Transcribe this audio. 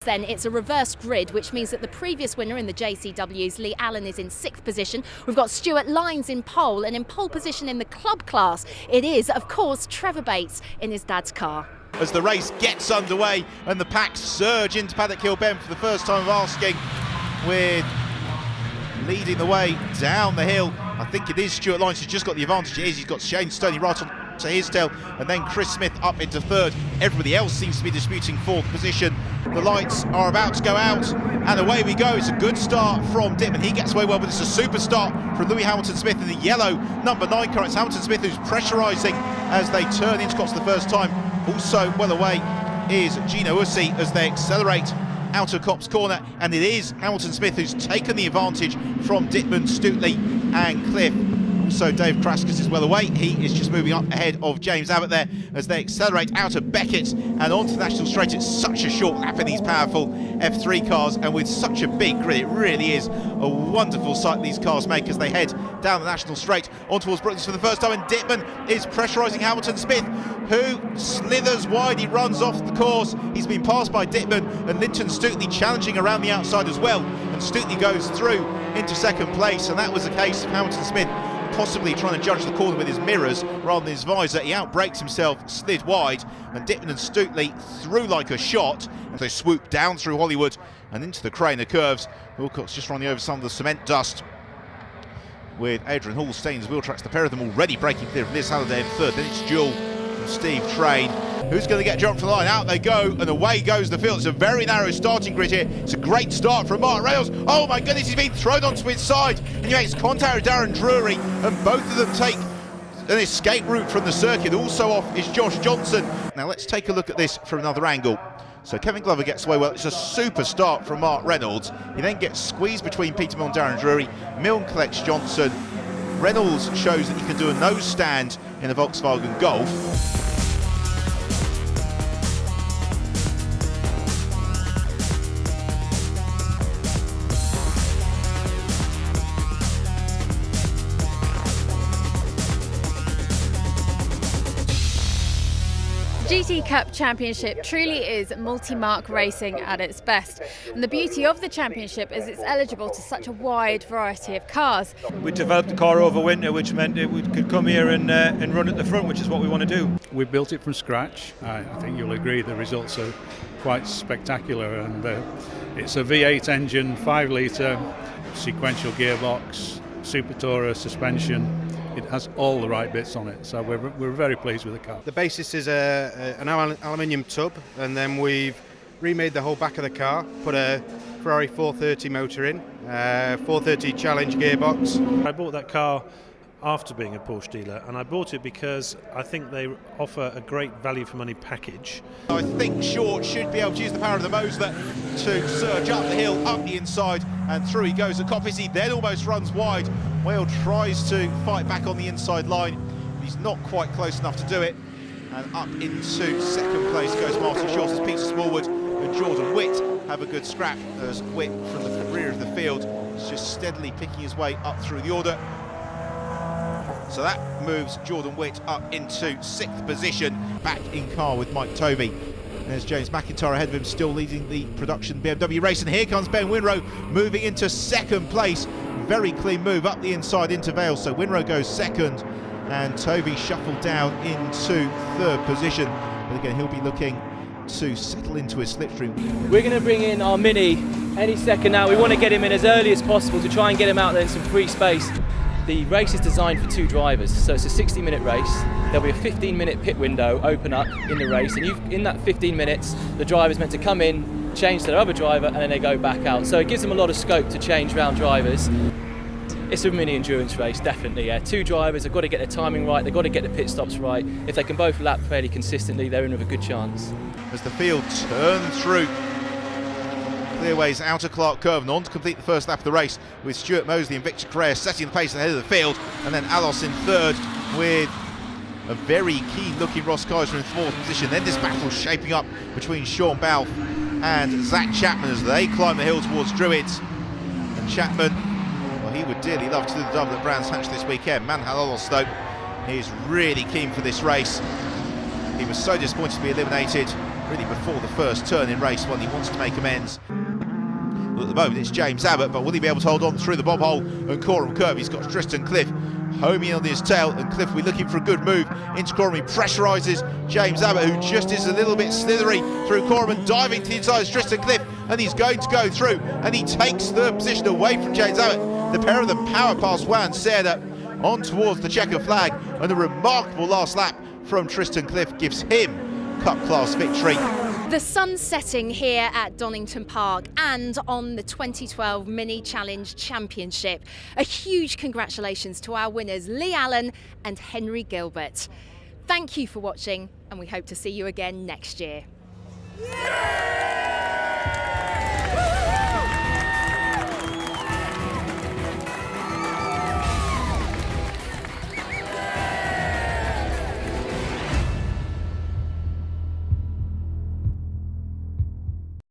Then it's a reverse grid, which means that the previous winner in the JCWs, Lee Allen, is in 6th position. We've got Stuart Lyons in pole, and in pole position in the club class, it is, of course, Trevor Bates in his dad's car. As the race gets underway and the pack surge into Paddock Hill Bend for the first time of asking, with leading the way down the hill. I think it is Stuart Lyons who's just got the advantage. It is, he's got Shane Stoney right on to his tail, and then Chris Smith up into 3rd. Everybody else seems to be disputing 4th position. The lights are about to go out, and away we go. It's a good start from Dittman. He gets away well, but it's a super start from Louis Hamilton-Smith in the yellow number 9 car. It's Hamilton-Smith who's pressurising as they turn into Scots the first time. Also well away is Gino Ussi as they accelerate out of Copse Corner, and it is Hamilton-Smith who's taken the advantage from Dittman, Stutely and Cliff. Also Dave Kraskus is well away. He is just moving up ahead of James Abbott there as they accelerate out of Beckett's and onto the National Straight. It's such a short lap in these powerful F3 cars, and with such a big grid, it really is a wonderful sight these cars make as they head down the National Straight on towards Brooklands for the first time. And Dittman is pressurising Hamilton-Smith, who slithers wide. He runs off the course. He's been passed by Dittman, and Linton Stutely challenging around the outside as well. And Stutely goes through into 2nd place, and that was the case of Hamilton-Smith possibly trying to judge the corner with his mirrors rather than his visor. He outbrakes himself, slid wide, and Dittman and Stutely through like a shot as they swoop down through Hollywood and into the Craner curves. Wilcox just running over some of the cement dust, with Adrian Hall staying his wheel tracks. The pair of them already breaking clear from Liz Halliday in 3rd. Then it's Jewel from Steve Train. Who's going to get jumped from the line? Out they go, and away goes the field. It's a very narrow starting grid here. It's a great start from Mark Reynolds. Oh my goodness, he's been thrown onto his side, and he makes contact with Darren Drury, and both of them take an escape route from the circuit. Also off is Josh Johnson. Now let's take a look at this from another angle. So Kevin Glover gets away well. It's a super start from Mark Reynolds. He then gets squeezed between Peter Milne and Darren Drury. Milne collects Johnson. Reynolds shows that he can do a nose stand in a Volkswagen Golf. GT Cup Championship truly is multi-mark racing at its best, and the beauty of the championship is it's eligible to such a wide variety of cars. We developed the car over winter, which meant it could come here and run at the front, which is what we want to do. We built it from scratch. I think you'll agree the results are quite spectacular, and it's a V8 engine, 5 litre, sequential gearbox, Super Tourer suspension. It has all the right bits on it, so we're very pleased with the car. The basis is an aluminium tub, and then we've remade the whole back of the car, put a Ferrari 430 motor in, 430 Challenge gearbox. I bought that car after being a Porsche dealer, and I bought it because I think they offer a great value for money package. I think Short should be able to use the power of the Mosler to surge up the hill, up the inside, and through he goes. He then almost runs wide. Whale tries to fight back on the inside line. He's not quite close enough to do it. And up into 2nd place goes Martin Short as Peter Smallwood and Jordan Witt have a good scrap, as Witt from the rear of the field is just steadily picking his way up through the order. So that moves Jordan Witt up into 6th position, back in car with Mike Tovey. There's James McIntyre ahead of him, still leading the production BMW race, and here comes Ben Winrow moving into 2nd place. Very clean move up the inside into Vale, so Winrow goes 2nd, and Tovey shuffled down into 3rd position. But again, he'll be looking to settle into his slipstream. We're going to bring in our Mini any second now. We want to get him in as early as possible to try and get him out there in some free space. The race is designed for 2 drivers, so it's a 60-minute race. There'll be a 15-minute pit window open up in the race, and in that 15 minutes, the driver's meant to come in, change to their other driver, and then they go back out. So it gives them a lot of scope to change around drivers. It's a mini endurance race, definitely. Yeah. 2 drivers have got to get their timing right, they've got to get the pit stops right. If they can both lap fairly consistently, they're in with a good chance. As the field turns through Clearway's outer Clark curve and on to complete the first lap of the race, with Stuart Mosley and Victor Correa setting the pace ahead of the field, and then Alos in 3rd with a very keen looking Ross Kaiser in 4th position. Then this battle shaping up between Sean Balfe and Zach Chapman as they climb the hill towards Druids. And Chapman, well, he would dearly love to do the double at Brands Hatch this weekend. Manhal Alos though, he's really keen for this race. He was so disappointed to be eliminated really before the first turn in race one. He wants to make amends. Well, at the moment it's James Abbott, but will he be able to hold on through the bob hole and Coram curve? He's got Tristan Cliff homing on his tail, and Cliff will be looking for a good move into Coram. He pressuриses James Abbott, who just is a little bit slithery through Coram, and diving to the inside of Tristan Cliff, and he's going to go through, and he takes third position away from James Abbott. The pair of them power past Juan Cerda on towards the checker flag, and the remarkable last lap from Tristan Cliff gives him Cup class victory. The sun setting here at Donington Park and on the 2012 Mini Challenge Championship. A huge congratulations to our winners Lee Allen and Henry Gilbert. Thank you for watching, and we hope to see you again next year.